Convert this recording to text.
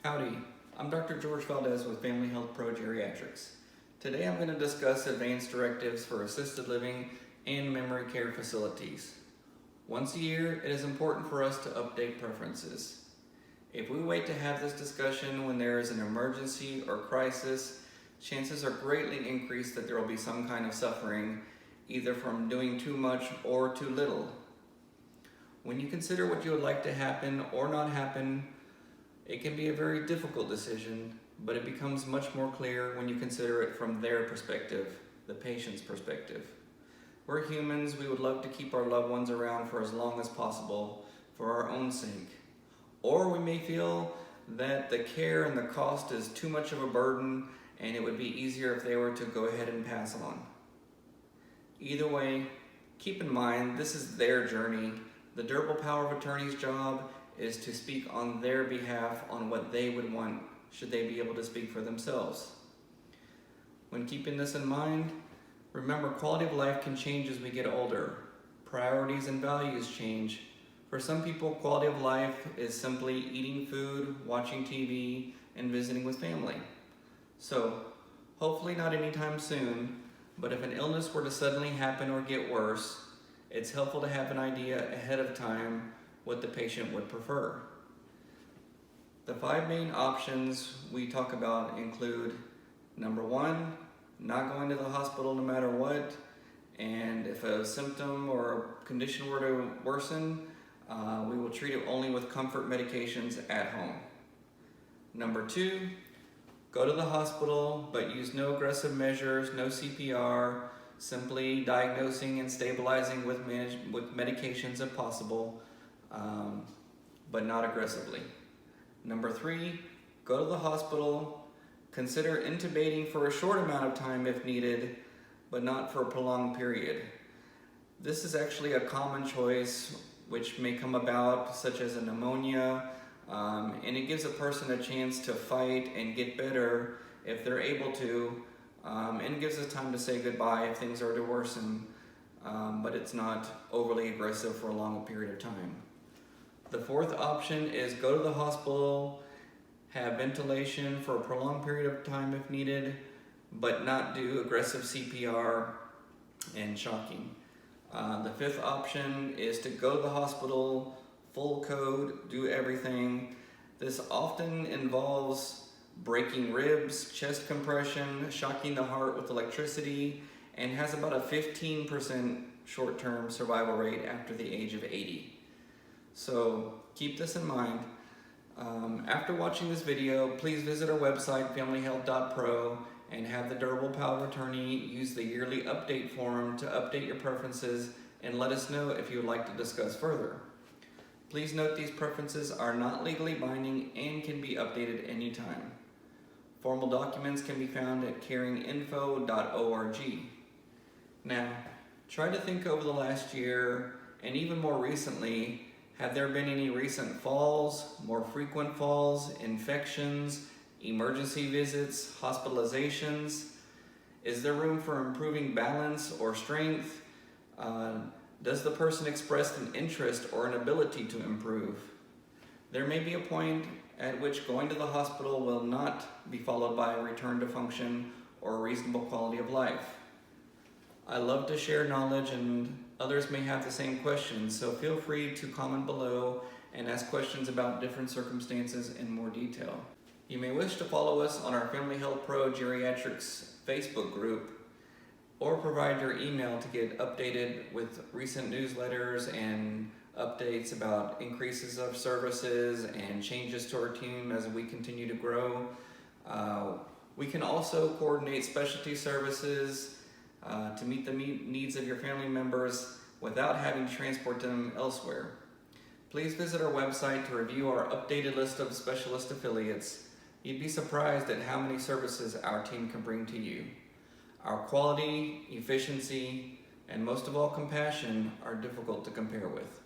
Howdy, I'm Dr. George Valdez with Family Health Pro Geriatrics. Today I'm going to discuss advanced directives for assisted living and memory care facilities. Once a year, it is important for us to update preferences. If we wait to have this discussion when there is an emergency or crisis, chances are greatly increased that there will be some kind of suffering, either from doing too much or too little. When you consider what you would like to happen or not happen, it can be a very difficult decision, but it becomes much more clear when you consider it from their perspective, the patient's perspective. We're humans, we would love to keep our loved ones around for as long as possible for our own sake. Or we may feel that the care and the cost is too much of a burden and it would be easier if they were to go ahead and pass on. Either way, keep in mind this is their journey. The durable power of attorney's job is to speak on their behalf on what they would want should they be able to speak for themselves. When keeping this in mind, remember quality of life can change as we get older. Priorities and values change. For some people, quality of life is simply eating food, watching TV, and visiting with family. So, hopefully not anytime soon, but if an illness were to suddenly happen or get worse, it's helpful to have an idea ahead of time what the patient would prefer. The 5 main options we talk about include, number 1, not going to the hospital no matter what, and if a symptom or condition were to worsen, we will treat it only with comfort medications at home. Number 2, go to the hospital, but use no aggressive measures, no CPR, simply diagnosing and stabilizing with medications if possible, but not aggressively. Number 3, go to the hospital, consider intubating for a short amount of time if needed, but not for a prolonged period. This is actually a common choice which may come about, such as a pneumonia, and it gives a person a chance to fight and get better if they're able to, and it gives us time to say goodbye if things are to worsen, but it's not overly aggressive for a long period of time. The 4th option is go to the hospital, have ventilation for a prolonged period of time if needed, but not do aggressive CPR and shocking. The 5th option is to go to the hospital, full code, do everything. This often involves breaking ribs, chest compression, shocking the heart with electricity, and has about a 15% short-term survival rate after the age of 80. So keep this in mind. After watching this video, please visit our website, familyhealth.pro, and have the durable power of attorney use the yearly update form to update your preferences and let us know if you would like to discuss further. Please note these preferences are not legally binding and can be updated anytime. Formal documents can be found at caringinfo.org. Now, try to think over the last year, and even more recently, have there been any recent falls, more frequent falls, infections, emergency visits, hospitalizations? Is there room for improving balance or strength? Does the person express an interest or an ability to improve? There may be a point at which going to the hospital will not be followed by a return to function or a reasonable quality of life. I love to share knowledge, and others may have the same questions, so feel free to comment below and ask questions about different circumstances in more detail. You may wish to follow us on our Family Health Pro Geriatrics Facebook group, or provide your email to get updated with recent newsletters and updates about increases of services and changes to our team as we continue to grow. We can also coordinate specialty services to meet the needs of your family members without having to transport them elsewhere. Please visit our website to review our updated list of specialist affiliates. You'd be surprised at how many services our team can bring to you. Our quality, efficiency, and most of all compassion are difficult to compare with.